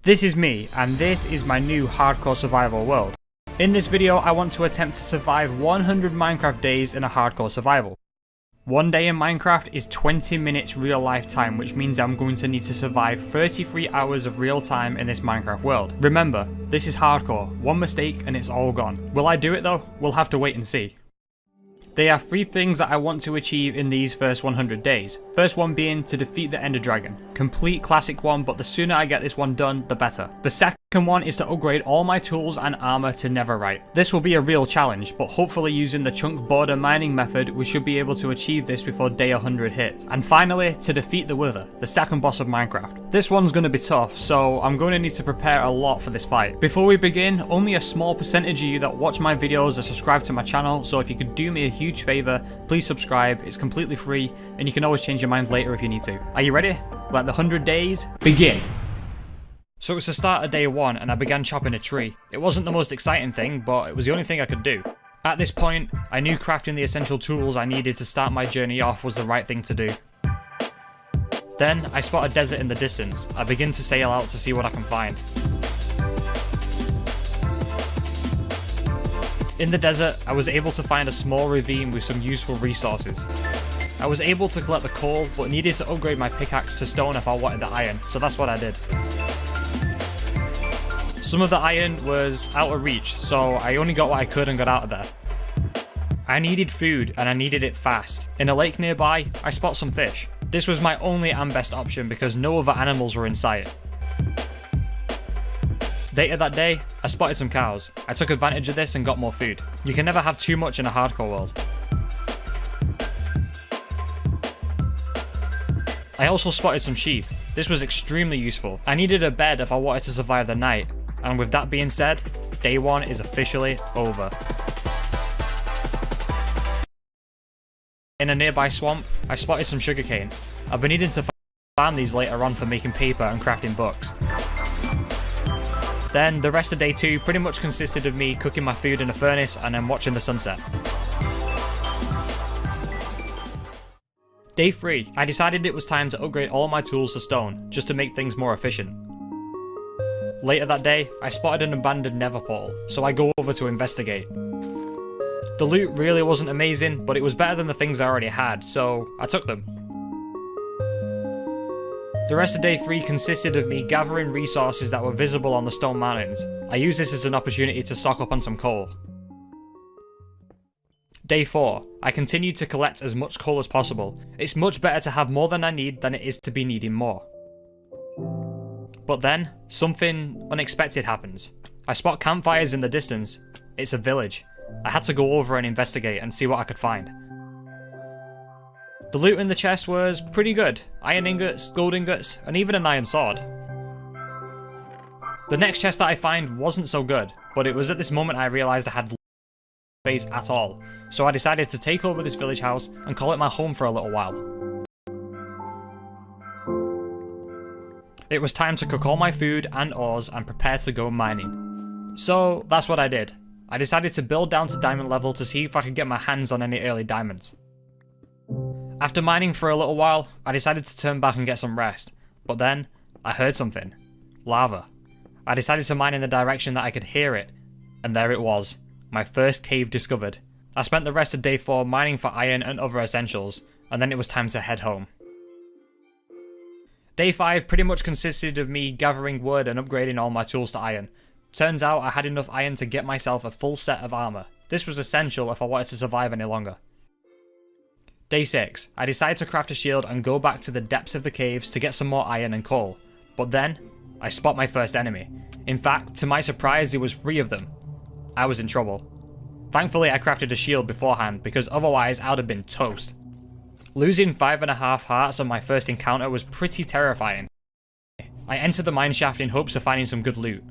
This is me, and this is my new hardcore survival world. In this video, I want to attempt to survive 100 Minecraft days in a hardcore survival. One day in Minecraft is 20 minutes real life time, which means I'm going to need to survive 33 hours of real time in this Minecraft world. Remember, this is hardcore, one mistake and it's all gone. Will I do it though? We'll have to wait and see. There are 3 things that I want to achieve in these first 100 days. First one being to defeat the Ender Dragon. Complete classic one, but the sooner I get this one done, the better. The second one is to upgrade all my tools and armor to Netherite. This will be a real challenge, but hopefully using the chunk border mining method, we should be able to achieve this before day 100 hits. And finally, to defeat the Wither, the second boss of Minecraft. This one's going to be tough, so I'm going to need to prepare a lot for this fight. Before we begin, only a small percentage of you that watch my videos are subscribed to my channel, so if you could do me a huge favor, please subscribe. It's completely free, and you can always change your mind later if you need to. Are you ready? Let the 100 days begin! So it's the start of day 1 and I began chopping a tree. It wasn't the most exciting thing, but it was the only thing I could do. At this point, I knew crafting the essential tools I needed to start my journey off was the right thing to do. Then, I spot a desert in the distance. I begin to sail out to see what I can find. In the desert, I was able to find a small ravine with some useful resources. I was able to collect the coal, but needed to upgrade my pickaxe to stone if I wanted the iron, so that's what I did. Some of the iron was out of reach, so I only got what I could and got out of there. I needed food, and I needed it fast. In a lake nearby, I spot some fish. This was my only and best option because no other animals were in sight. Later that day, I spotted some cows. I took advantage of this and got more food. You can never have too much in a hardcore world. I also spotted some sheep. This was extremely useful. I needed a bed if I wanted to survive the night. And with that being said, day 1 is officially over. In a nearby swamp, I spotted some sugarcane. I've been needing to farm these later on for making paper and crafting books. Then the rest of day 2 pretty much consisted of me cooking my food in a furnace and then watching the sunset. Day 3, I decided it was time to upgrade all my tools to stone, just to make things more efficient. Later that day, I spotted an abandoned nether portal, so I go over to investigate. The loot really wasn't amazing, but it was better than the things I already had, so I took them. The rest of day 3 consisted of me gathering resources that were visible on the stone mountains. I used this as an opportunity to stock up on some coal. Day 4, I continued to collect as much coal as possible. It's much better to have more than I need than it is to be needing more. But then, something unexpected happens. I spot campfires in the distance. It's a village. I had to go over and investigate and see what I could find. The loot in the chest was pretty good. Iron ingots, gold ingots, and even an iron sword. The next chest that I find wasn't so good, but it was at this moment I realised I had space at all, so I decided to take over this village house and call it my home for a little while. It was time to cook all my food and ores and prepare to go mining. So that's what I did. I decided to build down to diamond level to see if I could get my hands on any early diamonds. After mining for a little while, I decided to turn back and get some rest, but then I heard something. Lava. I decided to mine in the direction that I could hear it, and there it was. My first cave discovered. I spent the rest of day 4 mining for iron and other essentials, and then it was time to head home. Day 5 pretty much consisted of me gathering wood and upgrading all my tools to iron. Turns out I had enough iron to get myself a full set of armor. This was essential if I wanted to survive any longer. Day 6, I decided to craft a shield and go back to the depths of the caves to get some more iron and coal. But then, I spot my first enemy. In fact, to my surprise, there was 3 of them. I was in trouble. Thankfully, I crafted a shield beforehand because otherwise I would have been toast. Losing 5.5 hearts on my first encounter was pretty terrifying. I entered the mineshaft in hopes of finding some good loot.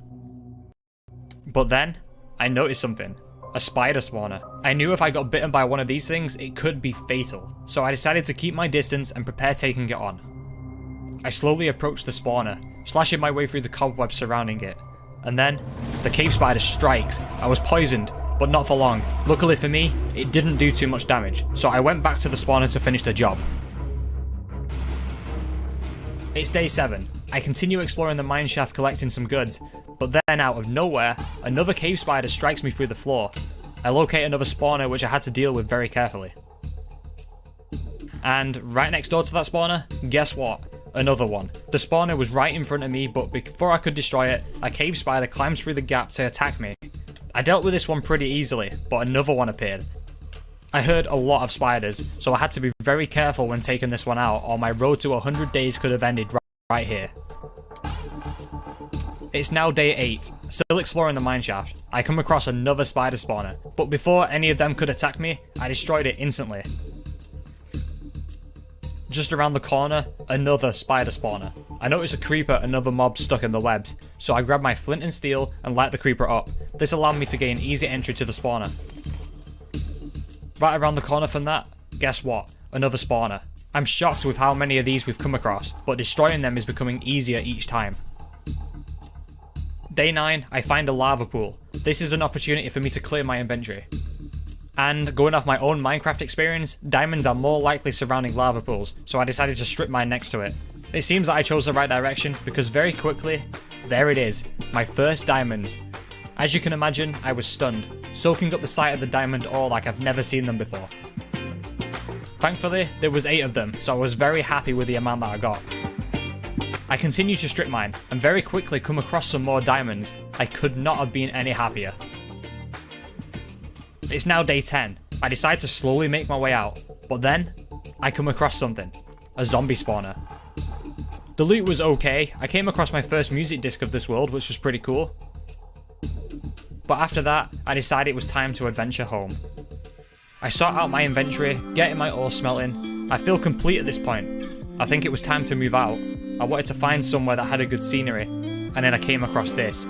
But then, I noticed something. A spider spawner. I knew if I got bitten by one of these things, it could be fatal, so I decided to keep my distance and prepare taking it on. I slowly approached the spawner, slashing my way through the cobwebs surrounding it. And then, the cave spider strikes. I was poisoned, but not for long. Luckily for me, it didn't do too much damage, so I went back to the spawner to finish the job. It's day 7. I continue exploring the mineshaft collecting some goods, but then out of nowhere, another cave spider strikes me through the floor. I locate another spawner which I had to deal with very carefully. And right next door to that spawner, guess what? Another one. The spawner was right in front of me, but before I could destroy it, a cave spider climbs through the gap to attack me. I dealt with this one pretty easily, but another one appeared. I heard a lot of spiders, so I had to be very careful when taking this one out, or my road to 100 days could have ended right here. It's now day 8, still exploring the mineshaft. I come across another spider spawner, but before any of them could attack me, I destroyed it instantly. Just around the corner, another spider spawner. I noticed a creeper, another mob stuck in the webs, so I grabbed my flint and steel and light the creeper up. This allowed me to gain easy entry to the spawner. Right around the corner from that, guess what? Another spawner. I'm shocked with how many of these we've come across, but destroying them is becoming easier each time. Day 9, I find a lava pool. This is an opportunity for me to clear my inventory. And going off my own Minecraft experience, diamonds are more likely surrounding lava pools, so I decided to strip mine next to it. It seems that I chose the right direction because very quickly, there it is, my first diamonds. As you can imagine, I was stunned, soaking up the sight of the diamond ore like I've never seen them before. Thankfully, there was 8 of them, so I was very happy with the amount that I got. I continued to strip mine, and very quickly come across some more diamonds. I could not have been any happier. It's now day 10. I decide to slowly make my way out, but then, I come across something. A zombie spawner. The loot was okay. I came across my first music disc of this world, which was pretty cool. But after that, I decided it was time to adventure home. I sort out my inventory, getting my ore smelting. I feel complete at this point. I think it was time to move out. I wanted to find somewhere that had a good scenery, and then I came across this.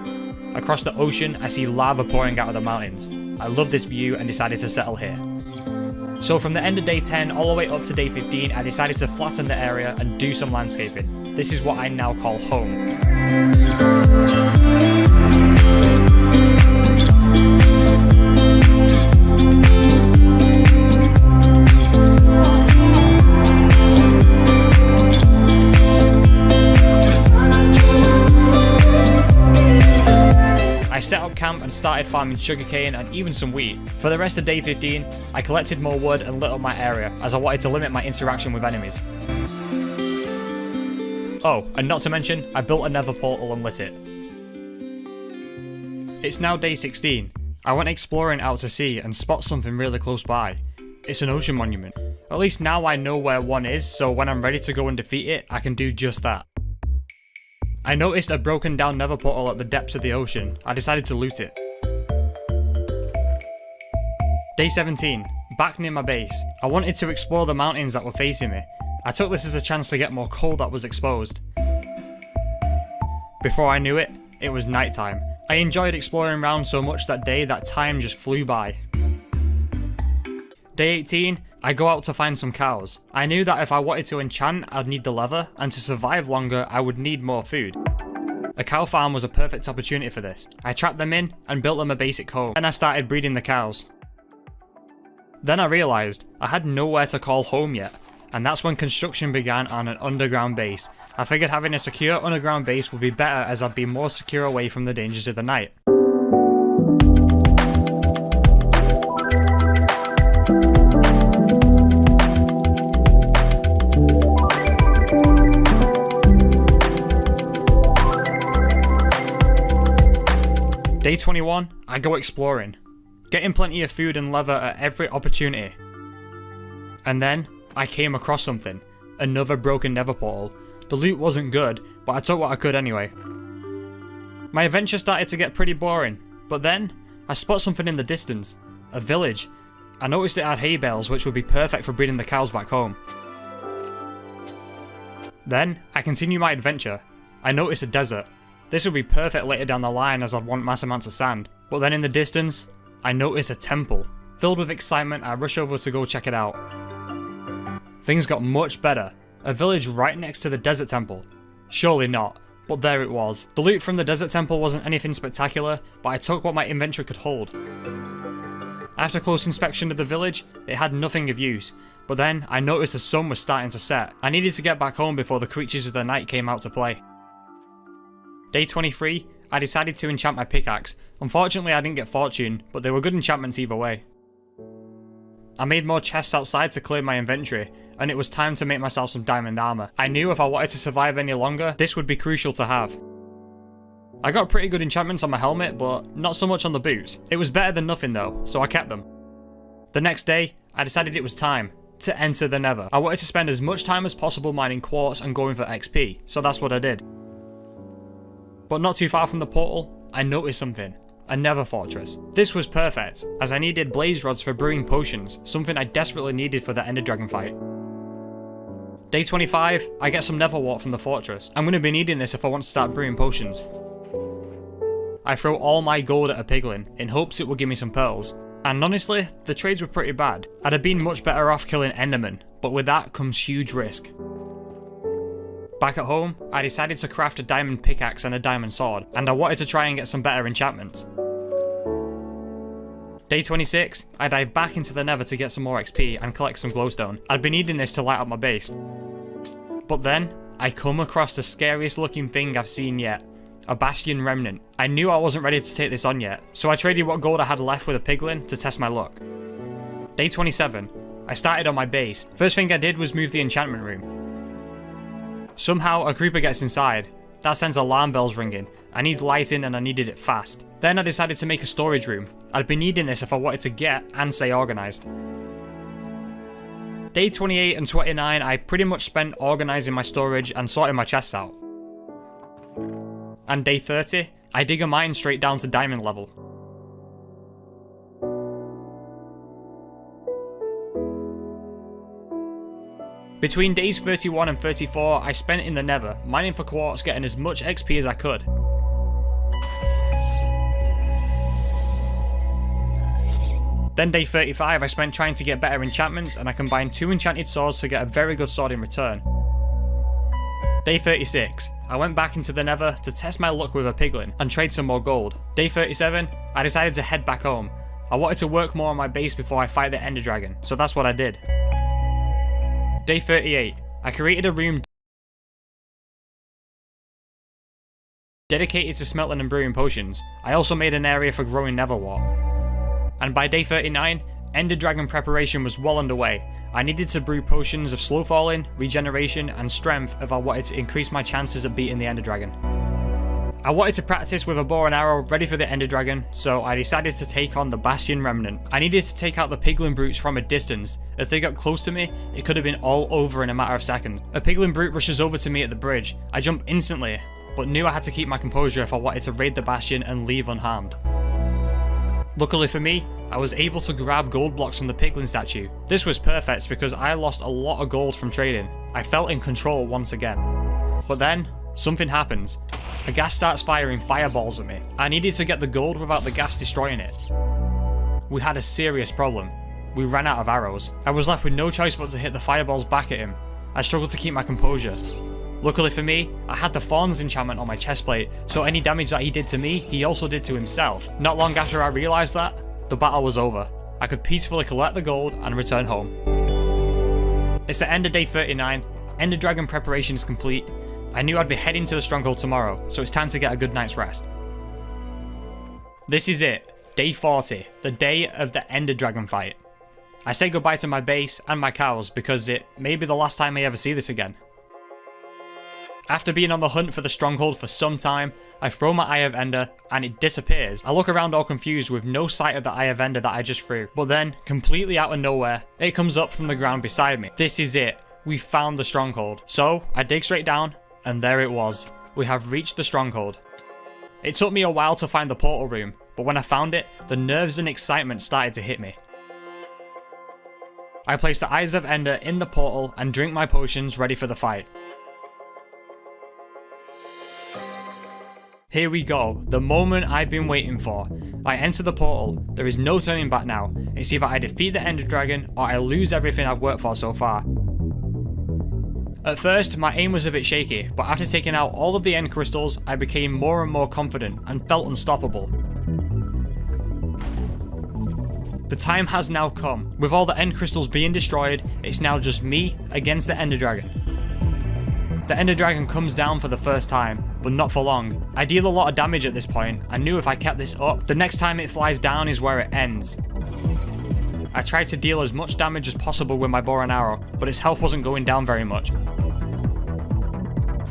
Across the ocean, I see lava pouring out of the mountains. I love this view and decided to settle here. So from the end of day 10 all the way up to day 15, I decided to flatten the area and do some landscaping. This is what I now call home. I set up camp and started farming sugarcane and even some wheat. For the rest of day 15, I collected more wood and lit up my area as I wanted to limit my interaction with enemies. Oh, and not to mention, I built a nether portal and lit it. It's now day 16. I went exploring out to sea and spot something really close by. It's an ocean monument. At least now I know where one is, so when I'm ready to go and defeat it, I can do just that. I noticed a broken down nether portal at the depths of the ocean. I decided to loot it. Day 17. Back near my base. I wanted to explore the mountains that were facing me. I took this as a chance to get more coal that was exposed. Before I knew it, it was nighttime. I enjoyed exploring around so much that day that time just flew by. Day 18. I go out to find some cows. I knew that if I wanted to enchant, I'd need the leather, and to survive longer, I would need more food. A cow farm was a perfect opportunity for this. I trapped them in and built them a basic home. Then I started breeding the cows. Then I realised I had nowhere to call home yet, and that's when construction began on an underground base. I figured having a secure underground base would be better as I'd be more secure away from the dangers of the night. Day 21, I go exploring, getting plenty of food and leather at every opportunity. And then, I came across something, another broken nether portal. The loot wasn't good, but I took what I could anyway. My adventure started to get pretty boring, but then, I spot something in the distance, a village. I noticed it had hay bales which would be perfect for breeding the cows back home. Then, I continue my adventure. I notice a desert. This would be perfect later down the line as I'd want mass amounts of sand. But then in the distance, I notice a temple. Filled with excitement, I rush over to go check it out. Things got much better. A village right next to the desert temple. Surely not, but there it was. The loot from the desert temple wasn't anything spectacular, but I took what my inventory could hold. After close inspection of the village, it had nothing of use, but then I noticed the sun was starting to set. I needed to get back home before the creatures of the night came out to play. Day 23, I decided to enchant my pickaxe. Unfortunately I didn't get fortune, but they were good enchantments either way. I made more chests outside to clear my inventory, and it was time to make myself some diamond armor. I knew if I wanted to survive any longer, this would be crucial to have. I got pretty good enchantments on my helmet, but not so much on the boots. It was better than nothing though, so I kept them. The next day, I decided it was time to enter the Nether. I wanted to spend as much time as possible mining quartz and going for XP, so that's what I did. But not too far from the portal, I noticed something. A Nether fortress. This was perfect, as I needed blaze rods for brewing potions, something I desperately needed for the Ender Dragon fight. Day 25, I get some Nether wart from the fortress. I'm going to be needing this if I want to start brewing potions. I throw all my gold at a piglin, in hopes it will give me some pearls. And honestly, the trades were pretty bad. I'd have been much better off killing Endermen, but with that comes huge risk. Back at home, I decided to craft a diamond pickaxe and a diamond sword, and I wanted to try and get some better enchantments. Day 26, I dive back into the Nether to get some more XP and collect some glowstone. I'd been needing this to light up my base. But then, I come across the scariest looking thing I've seen yet. A bastion remnant. I knew I wasn't ready to take this on yet, so I traded what gold I had left with a piglin to test my luck. Day 27, I started on my base. First thing I did was move the enchantment room. Somehow a creeper gets inside. That sends alarm bells ringing. I need lighting and I needed it fast. Then I decided to make a storage room. I'd be needing this if I wanted to get and stay organised. Day 28 and 29 I pretty much spent organising my storage and sorting my chests out. And day 30, I dig a mine straight down to diamond level. Between days 31 and 34, I spent in the Nether, mining for quartz, getting as much XP as I could. Then day 35, I spent trying to get better enchantments, and I combined 2 enchanted swords to get a very good sword in return. Day 36, I went back into the Nether to test my luck with a piglin and trade some more gold. Day 37, I decided to head back home. I wanted to work more on my base before I fight the Ender Dragon, so that's what I did. Day 38, I created a room dedicated to smelting and brewing potions. I also made an area for growing Nether wart. And by day 39, Ender Dragon preparation was well underway. I needed to brew potions of slow falling, regeneration and strength if I wanted to increase my chances of beating the Ender Dragon. I wanted to practice with a bow and arrow ready for the Ender Dragon, so I decided to take on the Bastion Remnant. I needed to take out the piglin brutes from a distance. If they got close to me, it could have been all over in a matter of seconds. A piglin brute rushes over to me at the bridge. I jump instantly, but knew I had to keep my composure if I wanted to raid the Bastion and leave unharmed. Luckily for me, I was able to grab gold blocks from the piglin statue. This was perfect because I lost a lot of gold from trading. I felt in control once again. But then, something happens. A gas starts firing fireballs at me. I needed to get the gold without the gas destroying it. We had a serious problem. We ran out of arrows. I was left with no choice but to hit the fireballs back at him. I struggled to keep my composure. Luckily for me, I had the Thorns enchantment on my chestplate, so any damage that he did to me, he also did to himself. Not long after I realised that, the battle was over. I could peacefully collect the gold and return home. It's the end of day 39, Ender Dragon preparation is complete. I knew I'd be heading to the stronghold tomorrow, so it's time to get a good night's rest. This is it, day 40, the day of the Ender Dragon fight. I say goodbye to my base and my cows because it may be the last time I ever see this again. After being on the hunt for the stronghold for some time, I throw my Eye of Ender and it disappears. I look around all confused with no sight of the Eye of Ender that I just threw. But then, completely out of nowhere, it comes up from the ground beside me. This is it. We found the stronghold. So, I dig straight down, and there it was. We have reached the stronghold. It took me a while to find the portal room, but when I found it, the nerves and excitement started to hit me. I place the Eyes of Ender in the portal and drink my potions ready for the fight. Here we go, the moment I've been waiting for. I enter the portal, there is no turning back now. It's either I defeat the Ender Dragon or I lose everything I've worked for so far. At first, my aim was a bit shaky, but after taking out all of the end crystals, I became more and more confident and felt unstoppable. The time has now come. With all the end crystals being destroyed, it's now just me against the Ender Dragon. The Ender Dragon comes down for the first time, but not for long. I deal a lot of damage at this point. I knew if I kept this up, the next time it flies down is where it ends. I tried to deal as much damage as possible with my bow and arrow, but its health wasn't going down very much.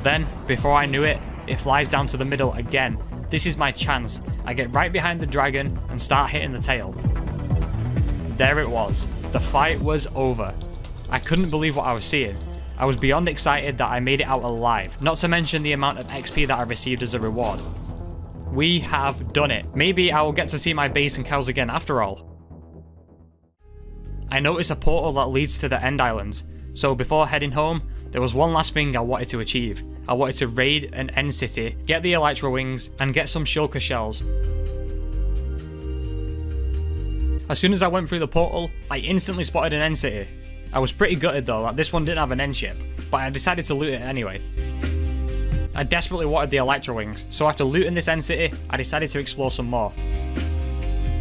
Then, before I knew it, it flies down to the middle again. This is my chance. I get right behind the dragon and start hitting the tail. There it was. The fight was over. I couldn't believe what I was seeing. I was beyond excited that I made it out alive, not to mention the amount of XP that I received as a reward. We have done it. Maybe I will get to see my base and cows again after all. I noticed a portal that leads to the End Islands, so before heading home, there was one last thing I wanted to achieve. I wanted to raid an End City, get the Elytra wings, and get some shulker shells. As soon as I went through the portal, I instantly spotted an End City. I was pretty gutted though that this one didn't have an end ship, but I decided to loot it anyway. I desperately wanted the Elytra wings, so after looting this End City, I decided to explore some more.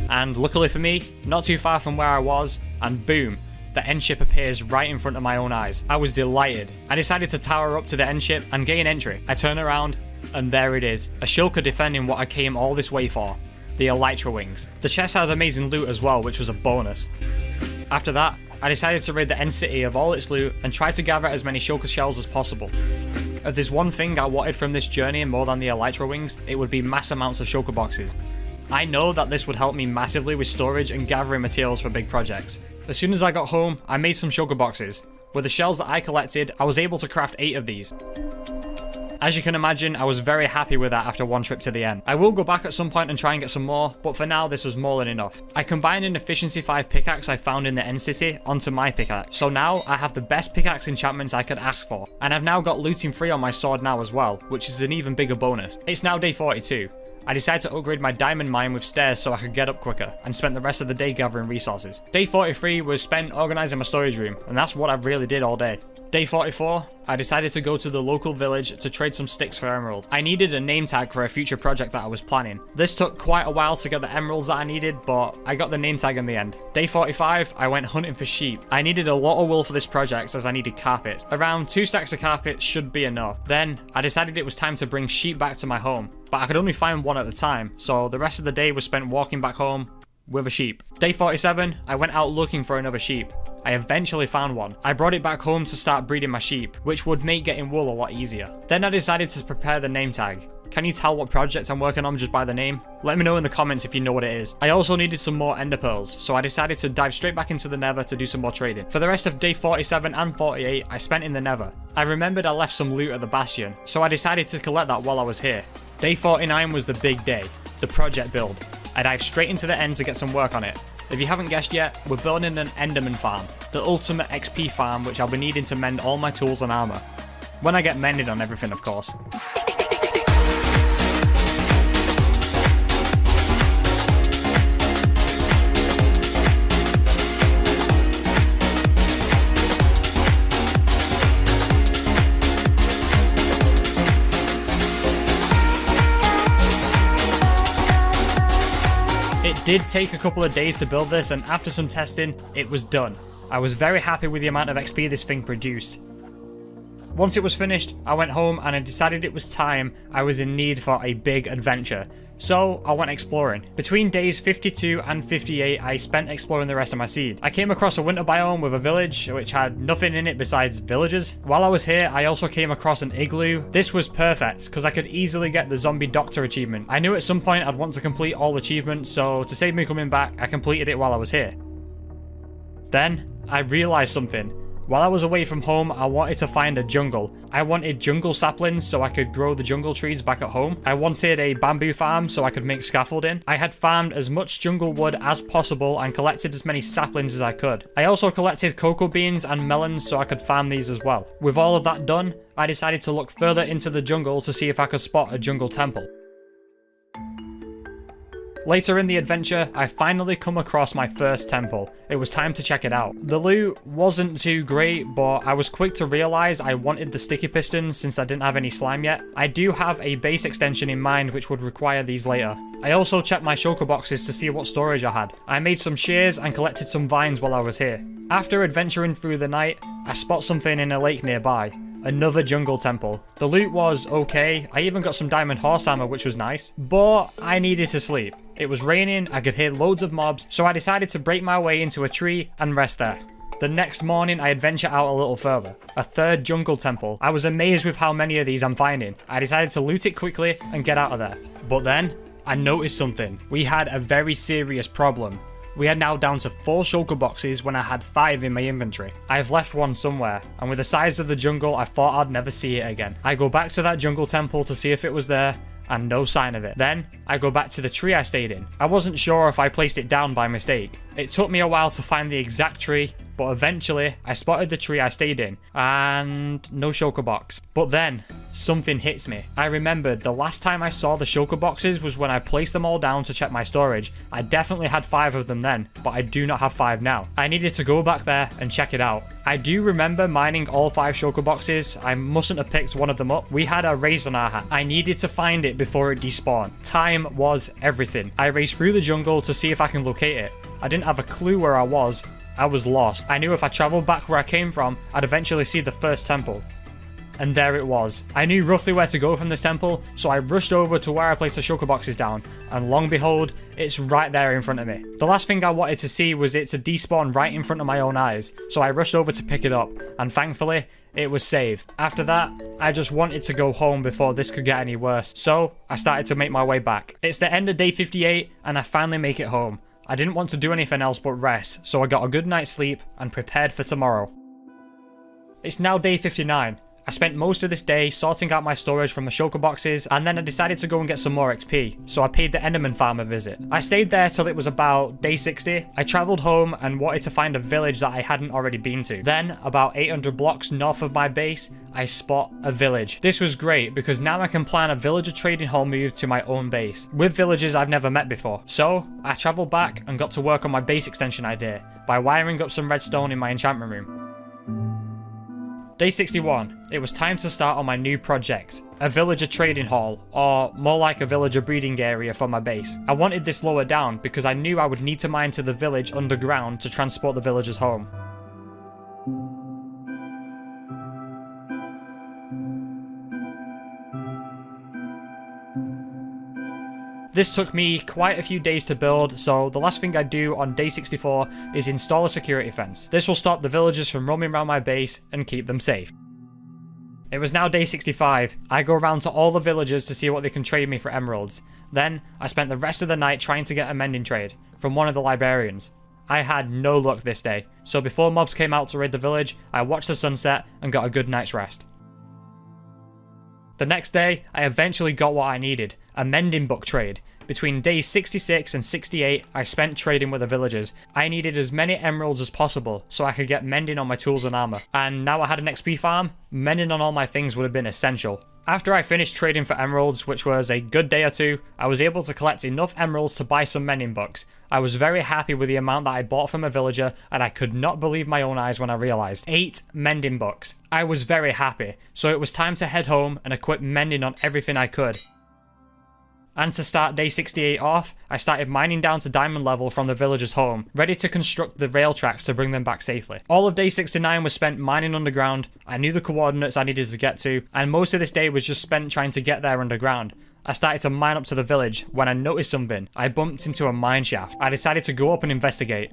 And luckily for me, not too far from where I was, and boom, the end ship appears right in front of my own eyes. I was delighted. I decided to tower up to the end ship and gain entry. I turn around, and there it is, a shulker defending what I came all this way for, the Elytra wings. The chest had amazing loot as well, which was a bonus. After that, I decided to raid the End City of all its loot and try to gather as many shulker shells as possible. If there's one thing I wanted from this journey more than the Elytra wings, it would be mass amounts of shulker boxes. I know that this would help me massively with storage and gathering materials for big projects. As soon as I got home, I made some shulker boxes. With the shells that I collected, I was able to craft 8 of these. As you can imagine, I was very happy with that after one trip to the end. I will go back at some point and try and get some more, but for now this was more than enough. I combined an efficiency 5 pickaxe I found in the End City onto my pickaxe, so now I have the best pickaxe enchantments I could ask for. And I've now got looting free on my sword now as well, which is an even bigger bonus. It's now day 42. I decided to upgrade my diamond mine with stairs so I could get up quicker, and spent the rest of the day gathering resources. Day 43 was spent organising my storage room, and that's what I really did all day. Day 44, I decided to go to the local village to trade some sticks for emerald. I needed a name tag for a future project that I was planning. This took quite a while to get the emeralds that I needed, but I got the name tag in the end. Day 45, I went hunting for sheep. I needed a lot of wool for this project as I needed carpets. Around 2 stacks of carpets should be enough. Then, I decided it was time to bring sheep back to my home, but I could only find one at a time, so the rest of the day was spent walking back home with a sheep. Day 47, I went out looking for another sheep. I eventually found one. I brought it back home to start breeding my sheep, which would make getting wool a lot easier. Then I decided to prepare the name tag. Can you tell what project I'm working on just by the name? Let me know in the comments if you know what it is. I also needed some more ender pearls, so I decided to dive straight back into the nether to do some more trading. For the rest of day 47 and 48, I spent in the nether. I remembered I left some loot at the bastion, so I decided to collect that while I was here. Day 49 was the big day, the project build. I dived straight into the end to get some work on it. If you haven't guessed yet, we're building an Enderman farm, the ultimate XP farm which I'll be needing to mend all my tools and armor. When I get mended on everything, of course. It did take a couple of days to build this, and after some testing, it was done. I was very happy with the amount of XP this thing produced. Once it was finished, I went home and I decided it was time I was in need for a big adventure. So I went exploring. Between days 52 and 58, I spent exploring the rest of my seed. I came across a winter biome with a village which had nothing in it besides villagers. While I was here, I also came across an igloo. This was perfect because I could easily get the zombie doctor achievement. I knew at some point I'd want to complete all achievements, so to save me coming back, I completed it while I was here. Then I realized something. While I was away from home, I wanted to find a jungle. I wanted jungle saplings so I could grow the jungle trees back at home. I wanted a bamboo farm so I could make scaffolding. I had farmed as much jungle wood as possible and collected as many saplings as I could. I also collected cocoa beans and melons so I could farm these as well. With all of that done, I decided to look further into the jungle to see if I could spot a jungle temple. Later in the adventure, I finally come across my first temple. It was time to check it out. The loot wasn't too great, but I was quick to realize I wanted the sticky pistons since I didn't have any slime yet. I do have a base extension in mind which would require these later. I also checked my shulker boxes to see what storage I had. I made some shears and collected some vines while I was here. After adventuring through the night, I spot something in a lake nearby. Another jungle temple. The loot was okay. I even got some diamond horse armor, which was nice, but I needed to sleep. It was raining, I could hear loads of mobs, so I decided to break my way into a tree and rest there. The next morning, I adventure out a little further. A third jungle temple. I was amazed with how many of these I'm finding. I decided to loot it quickly and get out of there. But then, I noticed something. We had a very serious problem. We are now down to 4 shulker boxes when I had 5 in my inventory. I've left one somewhere, and with the size of the jungle, I thought I'd never see it again. I go back to that jungle temple to see if it was there, and no sign of it. Then, I go back to the tree I stayed in. I wasn't sure if I placed it down by mistake. It took me a while to find the exact tree, but eventually, I spotted the tree I stayed in, and no shulker box. But then, something hits me. I remembered the last time I saw the shulker boxes was when I placed them all down to check my storage. I definitely had 5 of them then, but I do not have 5 now. I needed to go back there and check it out. I do remember mining all 5 shulker boxes. I mustn't have picked one of them up. We had a race on our hand. I needed to find it before it despawned. Time was everything. I raced through the jungle to see if I can locate it. I didn't have a clue where I was. I was lost. I knew if I traveled back where I came from, I'd eventually see the first temple. And there it was. I knew roughly where to go from this temple, so I rushed over to where I placed the shulker boxes down, and long behold, it's right there in front of me. The last thing I wanted to see was it to despawn right in front of my own eyes, so I rushed over to pick it up, and thankfully, it was saved. After that, I just wanted to go home before this could get any worse, so I started to make my way back. It's the end of day 58, and I finally make it home. I didn't want to do anything else but rest, so I got a good night's sleep and prepared for tomorrow. It's now day 59. I spent most of this day sorting out my storage from the shulker boxes, and then I decided to go and get some more XP, so I paid the Enderman farm a visit. I stayed there till it was about day 60. I travelled home and wanted to find a village that I hadn't already been to. Then, about 800 blocks north of my base, I spot a village. This was great because now I can plan a villager trading hall move to my own base, with villagers I've never met before. So, I travelled back and got to work on my base extension idea by wiring up some redstone in my enchantment room. Day 61. It was time to start on my new project, a villager trading hall, or more like a villager breeding area for my base. I wanted this lower down because I knew I would need to mine to the village underground to transport the villagers home. This took me quite a few days to build, so the last thing I do on day 64 is install a security fence. This will stop the villagers from roaming around my base and keep them safe. It was now day 65. I go around to all the villagers to see what they can trade me for emeralds. Then, I spent the rest of the night trying to get a mending trade from one of the librarians. I had no luck this day, so before mobs came out to raid the village, I watched the sunset and got a good night's rest. The next day, I eventually got what I needed, a mending book trade. Between days 66 and 68, I spent trading with the villagers. I needed as many emeralds as possible so I could get mending on my tools and armor. And now I had an XP farm, mending on all my things would have been essential. After I finished trading for emeralds, which was a good day or two, I was able to collect enough emeralds to buy some mending books. I was very happy with the amount that I bought from a villager, and I could not believe my own eyes when I realized 8 mending books. I was very happy, so it was time to head home and equip mending on everything I could. And to start day 68 off, I started mining down to diamond level from the villagers' home, ready to construct the rail tracks to bring them back safely. All of day 69 was spent mining underground. I knew the coordinates I needed to get to, and most of this day was just spent trying to get there underground. I started to mine up to the village when I noticed something. I bumped into a mine shaft. I decided to go up and investigate.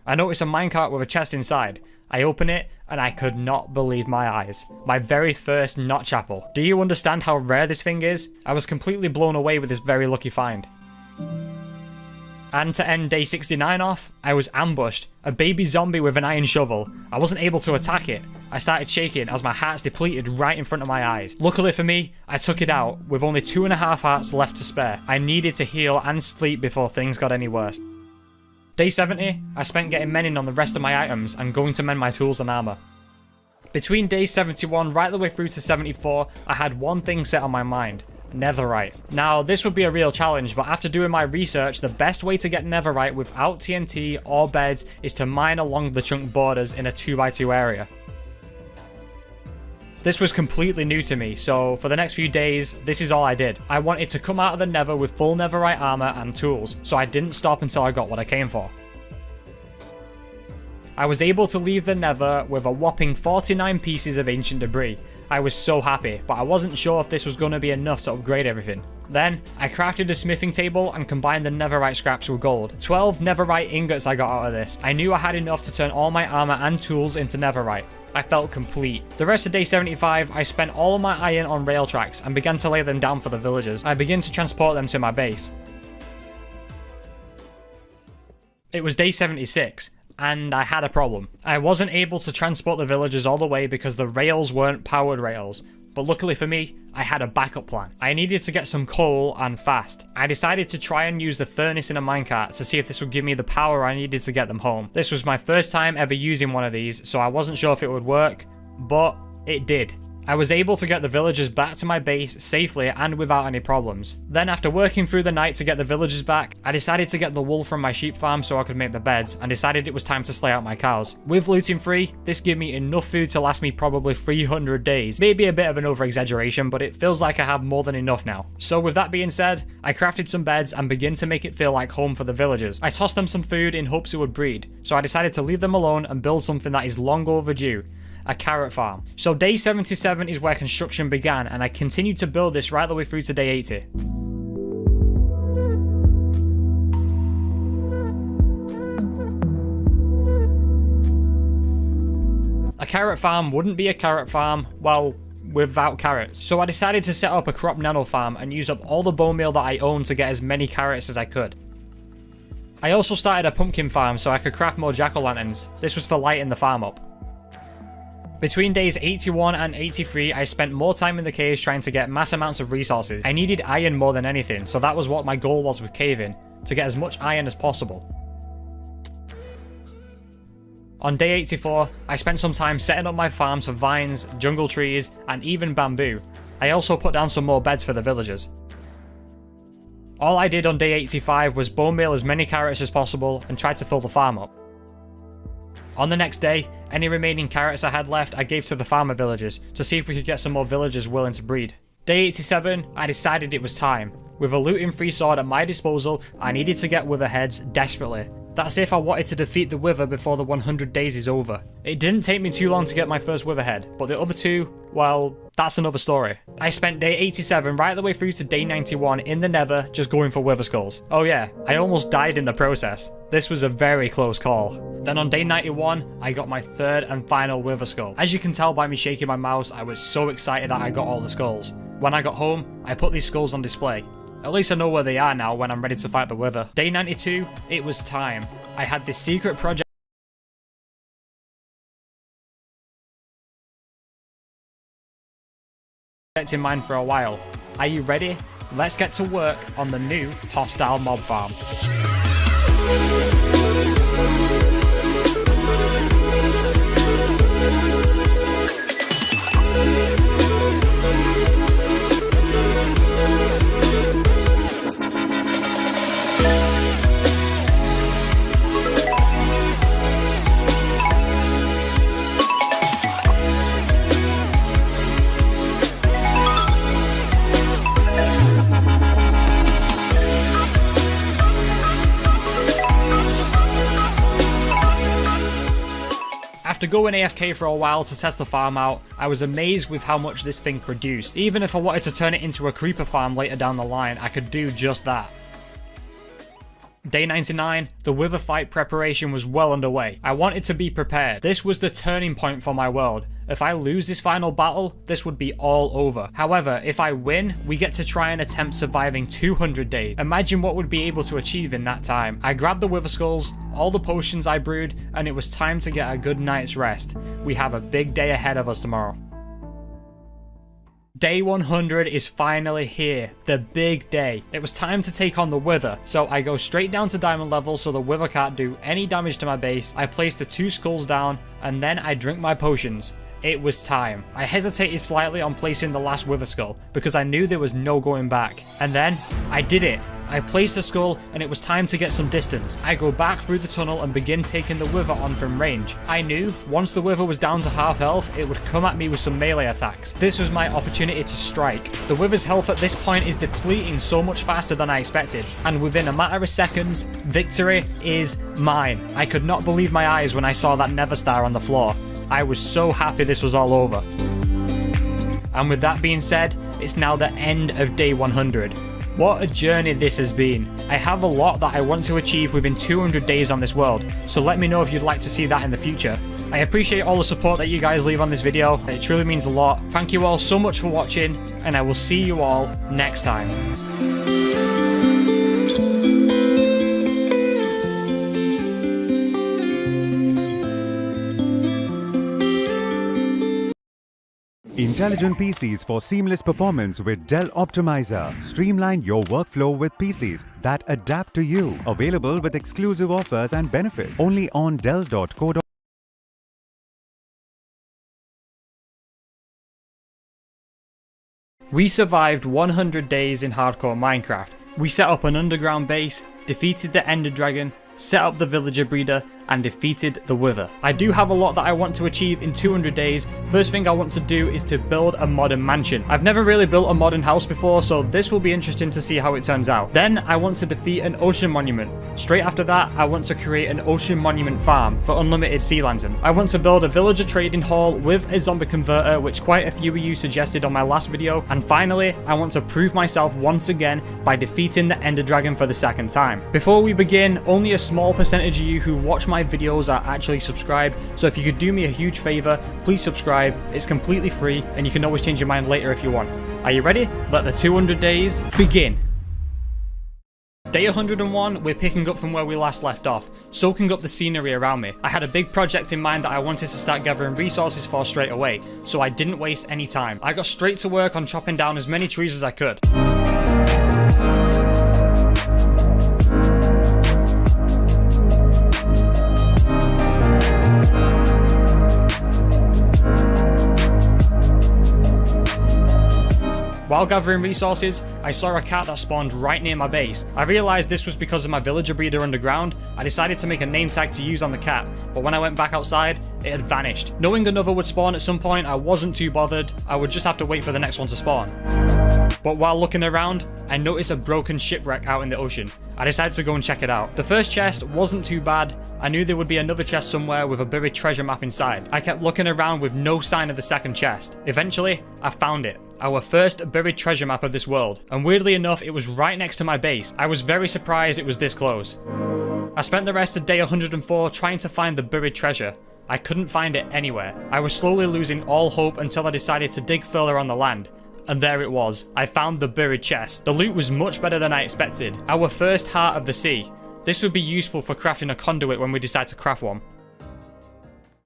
I noticed a minecart with a chest inside. I open it and I could not believe my eyes. My very first notch apple. Do you understand how rare this thing is? I was completely blown away with this very lucky find. And to end day 69 off, I was ambushed. A baby zombie with an iron shovel. I wasn't able to attack it. I started shaking as my hearts depleted right in front of my eyes. Luckily for me, I took it out with only 2.5 hearts left to spare. I needed to heal and sleep before things got any worse. Day 70, I spent getting mending on the rest of my items and going to mend my tools and armor. Between day 71 right the way through to 74, I had one thing set on my mind. Netherite. Now, this would be a real challenge, but after doing my research, the best way to get netherite without TNT or beds is to mine along the chunk borders in a 2x2 area. This was completely new to me, so for the next few days, this is all I did. I wanted to come out of the nether with full netherite armor and tools, so I didn't stop until I got what I came for. I was able to leave the Nether with a whopping 49 pieces of ancient debris. I was so happy, but I wasn't sure if this was going to be enough to upgrade everything. Then, I crafted a smithing table and combined the netherite scraps with gold. 12 netherite ingots I got out of this. I knew I had enough to turn all my armor and tools into netherite. I felt complete. The rest of day 75, I spent all of my iron on rail tracks and began to lay them down for the villagers. I began to transport them to my base. It was day 76. And I had a problem. I wasn't able to transport the villagers all the way because the rails weren't powered rails. But luckily for me, I had a backup plan. I needed to get some coal and fast. I decided to try and use the furnace in a minecart to see if this would give me the power I needed to get them home. This was my first time ever using one of these, so I wasn't sure if it would work, but it did. I was able to get the villagers back to my base safely and without any problems. Then after working through the night to get the villagers back, I decided to get the wool from my sheep farm so I could make the beds, and decided it was time to slay out my cows. With looting free, this gave me enough food to last me probably 300 days. Maybe a bit of an over-exaggeration, but it feels like I have more than enough now. So with that being said, I crafted some beds and began to make it feel like home for the villagers. I tossed them some food in hopes it would breed, so I decided to leave them alone and build something that is long overdue. A carrot farm. So day 77 is where construction began, and I continued to build this right the way through to day 80. A carrot farm wouldn't be a carrot farm, well, without carrots. So I decided to set up a crop nano farm and use up all the bone meal that I owned to get as many carrots as I could. I also started a pumpkin farm so I could craft more jack-o'-lanterns. This was for lighting the farm up. Between days 81 and 83, I spent more time in the caves trying to get mass amounts of resources. I needed iron more than anything, so that was what my goal was with caving, to get as much iron as possible. On day 84, I spent some time setting up my farms for vines, jungle trees, and even bamboo. I also put down some more beds for the villagers. All I did on day 85 was bone meal as many carrots as possible and try to fill the farm up. On the next day, any remaining carrots I had left I gave to the farmer villagers to see if we could get some more villagers willing to breed. Day 87, I decided it was time. With a looting free sword at my disposal, I needed to get wither heads desperately. That's if I wanted to defeat the wither before the 100 days is over. It didn't take me too long to get my first wither head, but the other two, well, that's another story. I spent day 87 right the way through to day 91 in the nether just going for wither skulls. Oh yeah, I almost died in the process. This was a very close call. Then on day 91, I got my third and final wither skull. As you can tell by me shaking my mouse, I was so excited that I got all the skulls. When I got home, I put these skulls on display. At least I know where they are now when I'm ready to fight the wither. Day 92, it was time. I had this secret project in mind for a while. Are you ready? Let's get to work on the new hostile mob farm. After going AFK for a while to test the farm out, I was amazed with how much this thing produced. Even if I wanted to turn it into a creeper farm later down the line, I could do just that. Day 99, the wither fight preparation was well underway. I wanted to be prepared. This was the turning point for my world. If I lose this final battle, this would be all over. However, if I win, we get to try and attempt surviving 200 days. Imagine what we'd be able to achieve in that time. I grabbed the wither skulls, all the potions I brewed, and it was time to get a good night's rest. We have a big day ahead of us tomorrow. Day 100 is finally here, the big day. It was time to take on the wither, so I go straight down to diamond level so the wither can't do any damage to my base. I place the 2 skulls down, and then I drink my potions. It was time. I hesitated slightly on placing the last wither skull, because I knew there was no going back. And then, I did it. I place the skull and it was time to get some distance. I go back through the tunnel and begin taking the wither on from range. I knew once the wither was down to half health, it would come at me with some melee attacks. This was my opportunity to strike. The wither's health at this point is depleting so much faster than I expected, and within a matter of seconds, victory is mine. I could not believe my eyes when I saw that Nether Star on the floor. I was so happy this was all over. And with that being said, it's now the end of day 100. What a journey this has been. I have a lot that I want to achieve within 200 days on this world, so let me know if you'd like to see that in the future. I appreciate all the support that you guys leave on this video, it truly means a lot. Thank you all so much for watching, and I will see you all next time. Intelligent PCs for seamless performance with Dell Optimizer. Streamline your workflow with PCs that adapt to you. Available with exclusive offers and benefits. Only on Dell.co. We survived 100 days in hardcore Minecraft. We set up an underground base, defeated the Ender Dragon, set up the villager breeder, and defeated the wither. I do have a lot that I want to achieve in 200 days. First thing I want to do is to build a modern mansion. I've never really built a modern house before, so this will be interesting to see how it turns out. Then I want to defeat an ocean monument. Straight after that, I want to create an ocean monument farm for unlimited sea lanterns. I want to build a villager trading hall with a zombie converter, which quite a few of you suggested on my last video. And finally, I want to prove myself once again by defeating the Ender Dragon for the second time. Before we begin, only a small percentage of you who watch my videos are actually subscribed, so if you could do me a huge favor, please subscribe. It's completely free and you can always change your mind later if you want. Are you ready? Let the 200 days begin. Day 101, we're picking up from where we last left off, soaking up the scenery around me. I had a big project in mind that I wanted to start gathering resources for straight away, so I didn't waste any time. I got straight to work on chopping down as many trees as I could. While gathering resources, I saw a cat that spawned right near my base. I realized this was because of my villager breeder underground. I decided to make a name tag to use on the cat, but when I went back outside, it had vanished. Knowing another would spawn at some point, I wasn't too bothered. I would just have to wait for the next one to spawn. But while looking around, I noticed a broken shipwreck out in the ocean. I decided to go and check it out. The first chest wasn't too bad. I knew there would be another chest somewhere with a buried treasure map inside. I kept looking around with no sign of the second chest. Eventually, I found it. Our first buried treasure map of this world. And weirdly enough, it was right next to my base. I was very surprised it was this close. I spent the rest of day 104 trying to find the buried treasure. I couldn't find it anywhere. I was slowly losing all hope until I decided to dig further on the land. And there it was. I found the buried chest. The loot was much better than I expected. Our first heart of the sea. This would be useful for crafting a conduit when we decide to craft one.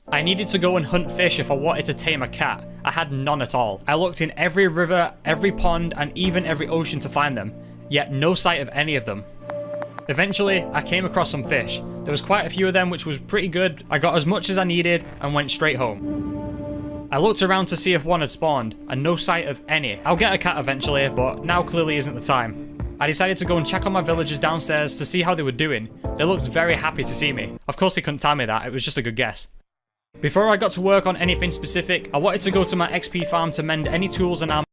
I needed to go and hunt fish if I wanted to tame a cat. I had none at all. I looked in every river, every pond, and even every ocean to find them, yet no sight of any of them. Eventually, I came across some fish. There was quite a few of them, which was pretty good. I got as much as I needed and went straight home. I looked around to see if one had spawned, and no sight of any. I'll get a cat eventually, but now clearly isn't the time. I decided to go and check on my villagers downstairs to see how they were doing. They looked very happy to see me. Of course they couldn't tell me that, it was just a good guess. Before I got to work on anything specific, I wanted to go to my XP farm to mend any tools and armor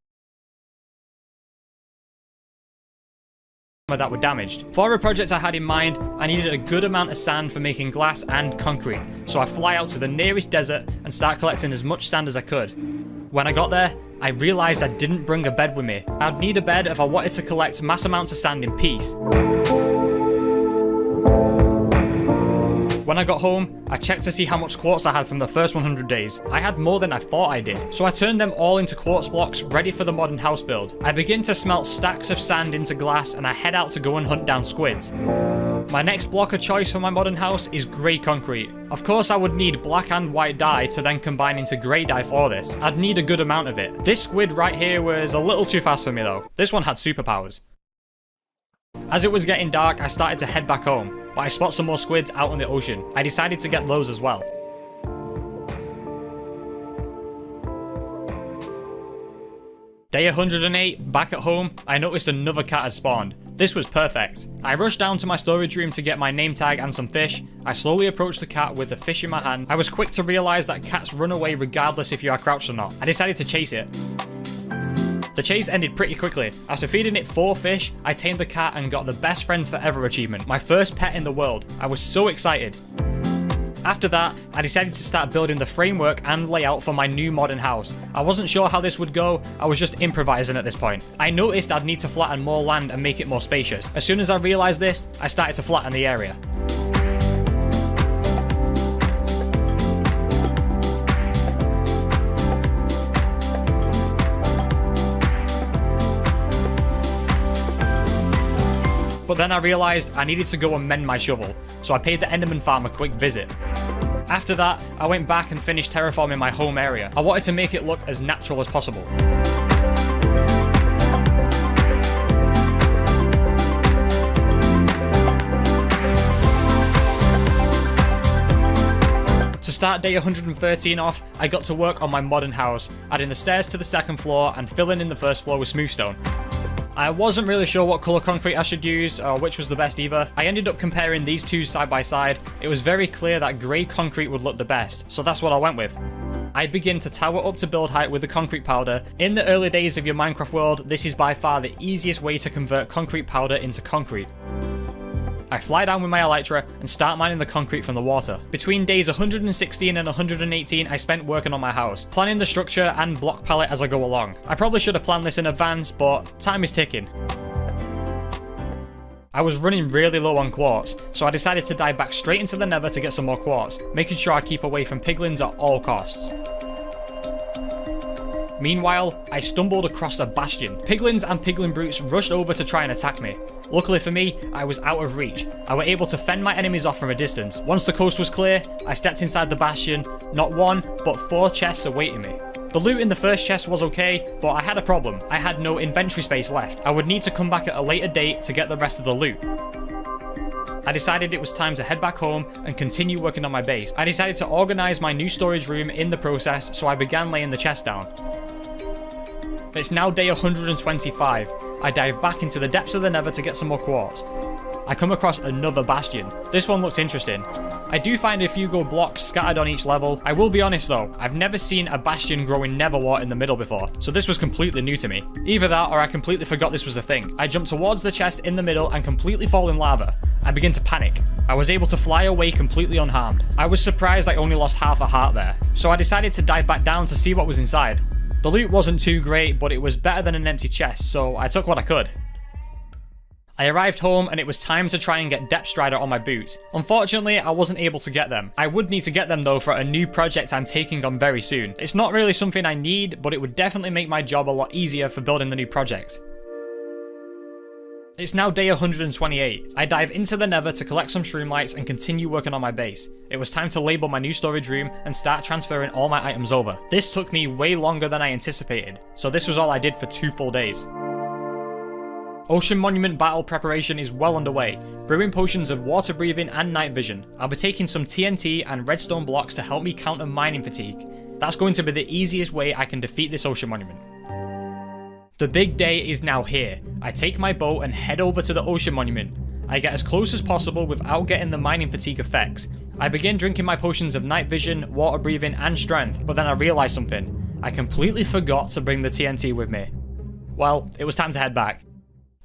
that were damaged. For a project I had in mind, I needed a good amount of sand for making glass and concrete, so I fly out to the nearest desert and start collecting as much sand as I could. When I got there, I realized I didn't bring a bed with me. I'd need a bed if I wanted to collect mass amounts of sand in peace. When I got home, I checked to see how much quartz I had from the first 100 days. I had more than I thought I did, so I turned them all into quartz blocks ready for the modern house build. I begin to smelt stacks of sand into glass and I head out to go and hunt down squids. My next block of choice for my modern house is grey concrete. Of course I would need black and white dye to then combine into grey dye for this. I'd need a good amount of it. This squid right here was a little too fast for me though. This one had superpowers. As it was getting dark, I started to head back home, but I spot some more squids out in the ocean. I decided to get those as well. Day 108, back at home, I noticed another cat had spawned. This was perfect. I rushed down to my storage room to get my name tag and some fish. I slowly approached the cat with the fish in my hand. I was quick to realize that cats run away regardless if you are crouched or not. I decided to chase it. The chase ended pretty quickly. After feeding it 4 fish, I tamed the cat and got the best friends forever achievement, my first pet in the world. I was so excited. After that, I decided to start building the framework and layout for my new modern house. I wasn't sure how this would go, I was just improvising at this point. I noticed I'd need to flatten more land and make it more spacious. As soon as I realized this, I started to flatten the area. But then I realized I needed to go and mend my shovel, so I paid the Enderman farm a quick visit. After that, I went back and finished terraforming my home area. I wanted to make it look as natural as possible. To start day 113 off, I got to work on my modern house, adding the stairs to the second floor and filling in the first floor with smooth stone. I wasn't really sure what colour concrete I should use, or which was the best either. I ended up comparing these two side by side. It was very clear that grey concrete would look the best, so that's what I went with. I begin to tower up to build height with the concrete powder. In the early days of your Minecraft world, this is by far the easiest way to convert concrete powder into concrete. I fly down with my elytra and start mining the concrete from the water. Between days 116 and 118, I spent working on my house, planning the structure and block palette as I go along. I probably should have planned this in advance, but time is ticking. I was running really low on quartz, so I decided to dive back straight into the nether to get some more quartz, making sure I keep away from piglins at all costs. Meanwhile, I stumbled across a bastion. Piglins and piglin brutes rushed over to try and attack me. Luckily for me, I was out of reach. I was able to fend my enemies off from a distance. Once the coast was clear, I stepped inside the bastion. Not 1, but 4 chests awaiting me. The loot in the first chest was okay, but I had a problem. I had no inventory space left. I would need to come back at a later date to get the rest of the loot. I decided it was time to head back home and continue working on my base. I decided to organize my new storage room in the process, so I began laying the chest down. It's now day 125. I dive back into the depths of the nether to get some more quartz. I come across another bastion. This one looks interesting. I do find a few gold blocks scattered on each level. I will be honest though, I've never seen a bastion growing netherwort in the middle before, so this was completely new to me. Either that or I completely forgot this was a thing. I jump towards the chest in the middle and completely fall in lava. I begin to panic. I was able to fly away completely unharmed. I was surprised I only lost half a heart there, so I decided to dive back down to see what was inside. The loot wasn't too great, but it was better than an empty chest, so I took what I could. I arrived home and it was time to try and get Depth Strider on my boots. Unfortunately, I wasn't able to get them. I would need to get them though for a new project I'm taking on very soon. It's not really something I need, but it would definitely make my job a lot easier for building the new project. It's now day 128. I dive into the nether to collect some shroom lights and continue working on my base. It was time to label my new storage room and start transferring all my items over. This took me way longer than I anticipated, so this was all I did for 2 full days. Ocean Monument battle preparation is well underway, brewing potions of water breathing and night vision. I'll be taking some TNT and redstone blocks to help me counter mining fatigue. That's going to be the easiest way I can defeat this Ocean Monument. The big day is now here. I take my boat and head over to the Ocean Monument. I get as close as possible without getting the mining fatigue effects. I begin drinking my potions of night vision, water breathing and strength, but then I realize something. I completely forgot to bring the TNT with me. Well, it was time to head back.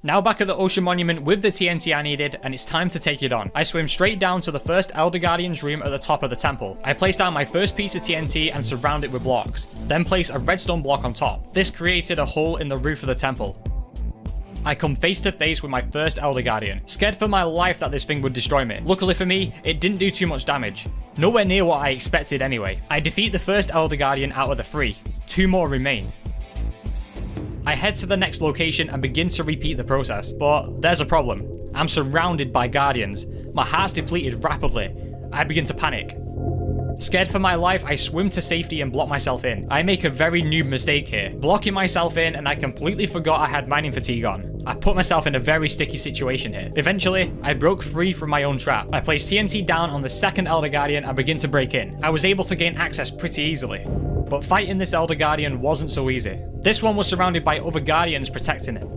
Now back at the Ocean Monument with the TNT I needed, and it's time to take it on. I swim straight down to the first Elder Guardian's room at the top of the temple. I place down my first piece of TNT and surround it with blocks, then place a redstone block on top. This created a hole in the roof of the temple. I come face to face with my first Elder Guardian, scared for my life that this thing would destroy me. Luckily for me, it didn't do too much damage. Nowhere near what I expected anyway. I defeat the first Elder Guardian out of the 3. 2 more remain. I head to the next location and begin to repeat the process, but there's a problem. I'm surrounded by guardians. My heart's depleted rapidly. I begin to panic. Scared for my life, I swim to safety and block myself in. I make a very noob mistake here, blocking myself in, and I completely forgot I had mining fatigue on. I put myself in a very sticky situation here. Eventually, I broke free from my own trap. I placed TNT down on the second Elder Guardian and begin to break in. I was able to gain access pretty easily. But fighting this Elder Guardian wasn't so easy. This one was surrounded by other Guardians protecting it.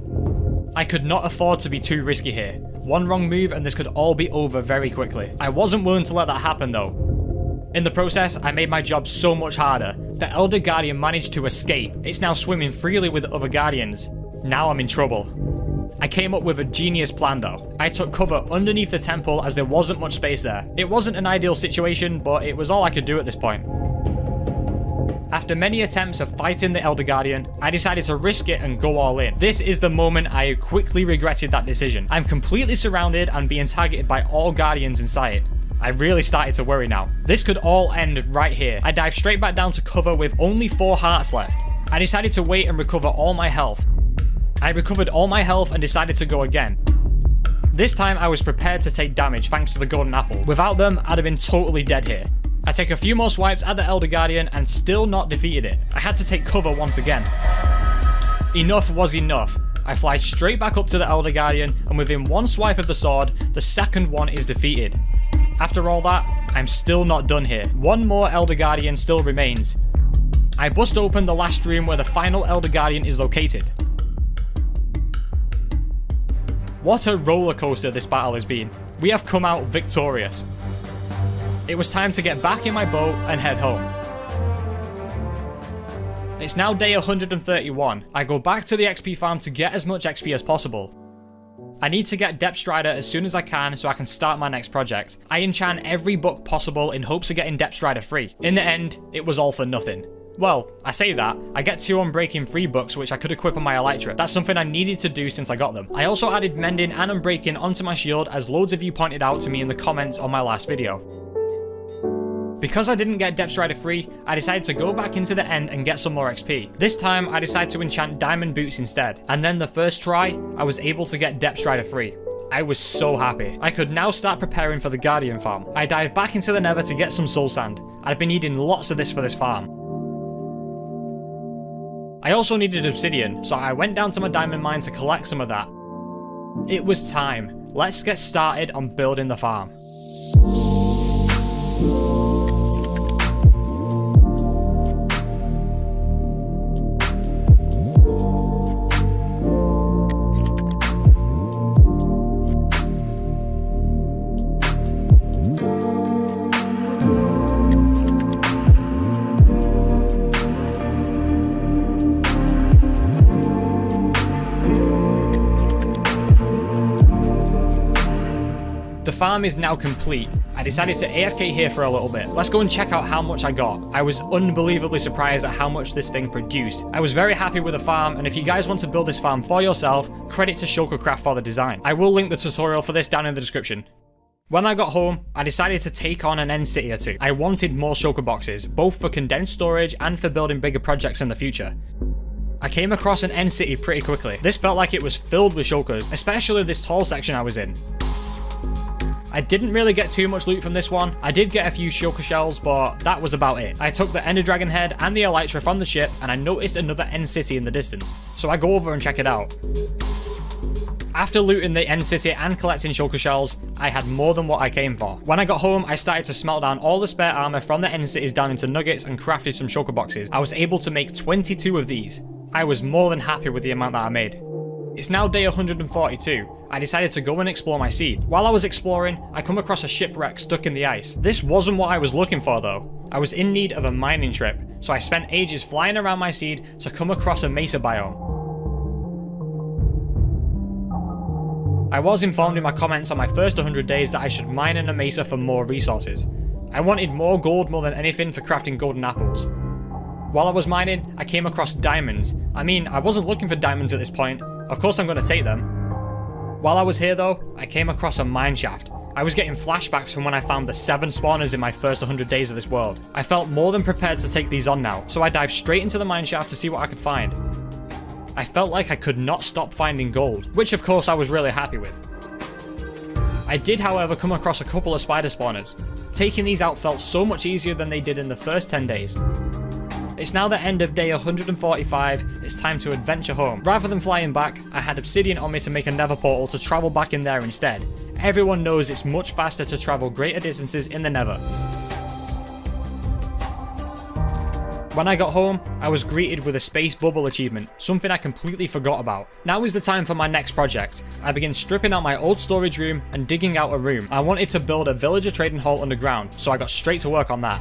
I could not afford to be too risky here. One wrong move and this could all be over very quickly. I wasn't willing to let that happen though. In the process, I made my job so much harder. The Elder Guardian managed to escape. It's now swimming freely with other Guardians. Now I'm in trouble. I came up with a genius plan though. I took cover underneath the temple as there wasn't much space there. It wasn't an ideal situation, but it was all I could do at this point. After many attempts of fighting the Elder Guardian, I decided to risk it and go all in. This is the moment I quickly regretted that decision. I'm completely surrounded and being targeted by all Guardians in sight. I really started to worry now. This could all end right here. I dived straight back down to cover with only 4 hearts left. I decided to wait and recover all my health. I recovered all my health and decided to go again. This time I was prepared to take damage thanks to the golden apple. Without them, I'd have been totally dead here. I take a few more swipes at the Elder Guardian and still not defeated it. I had to take cover once again. Enough was enough. I fly straight back up to the Elder Guardian and within one swipe of the sword, the second one is defeated. After all that, I'm still not done here. One more Elder Guardian still remains. I bust open the last room where the final Elder Guardian is located. What a roller coaster this battle has been. We have come out victorious. It was time to get back in my boat and head home. It's now day 131. I go back to the XP farm to get as much XP as possible. I need to get Depth Strider as soon as I can so I can start my next project. I enchant every book possible in hopes of getting Depth Strider free. In the end, it was all for nothing. Well, I say that, I get 2 Unbreaking free books which I could equip on my Elytra. That's something I needed to do since I got them. I also added Mending and Unbreaking onto my shield as loads of you pointed out to me in the comments on my last video. Because I didn't get Depth Strider free, I decided to go back into the end and get some more XP. This time, I decided to enchant Diamond Boots instead. And then the first try, I was able to get Depth Strider free. I was so happy. I could now start preparing for the Guardian farm. I dived back into the Nether to get some soul sand. I'd been needing lots of this for this farm. I also needed obsidian, so I went down to my diamond mine to collect some of that. It was time. Let's get started on building the farm. The farm is now complete. I decided to AFK here for a little bit. Let's go and check out how much I got. I was unbelievably surprised at how much this thing produced. I was very happy with the farm, and if you guys want to build this farm for yourself, credit to Shulkercraft for the design. I will link the tutorial for this down in the description. When I got home, I decided to take on an end city or two. I wanted more shulker boxes, both for condensed storage and for building bigger projects in the future. I came across an end city pretty quickly. This felt like it was filled with shulkers, especially this tall section I was in. I didn't really get too much loot from this one. I did get a few shulker shells, but that was about it. I took the Ender Dragon head and the Elytra from the ship, and I noticed another end city in the distance. So I go over and check it out. After looting the end city and collecting shulker shells, I had more than what I came for. When I got home, I started to smelt down all the spare armor from the end cities down into nuggets and crafted some shulker boxes. I was able to make 22 of these. I was more than happy with the amount that I made. It's now day 142. I decided to go and explore my seed. While I was exploring, I come across a shipwreck stuck in the ice. This wasn't what I was looking for though. I was in need of a mining trip, so I spent ages flying around my seed to come across a mesa biome. I was informed in my comments on my first 100 days that I should mine in a mesa for more resources. I wanted more gold more than anything for crafting golden apples. While I was mining, I came across diamonds. I mean, I wasn't looking for diamonds at this point. Of course I'm going to take them. While I was here though, I came across a mine shaft. I was getting flashbacks from when I found the 7 spawners in my first 100 days of this world. I felt more than prepared to take these on now, so I dived straight into the mine shaft to see what I could find. I felt like I could not stop finding gold, which of course I was really happy with. I did however come across a couple of spider spawners. Taking these out felt so much easier than they did in the first 10 days. It's now the end of day 145, it's time to adventure home. Rather than flying back, I had obsidian on me to make a nether portal to travel back in there instead. Everyone knows it's much faster to travel greater distances in the nether. When I got home, I was greeted with a space bubble achievement, something I completely forgot about. Now is the time for my next project. I began stripping out my old storage room and digging out a room. I wanted to build a villager trading hall underground, so I got straight to work on that.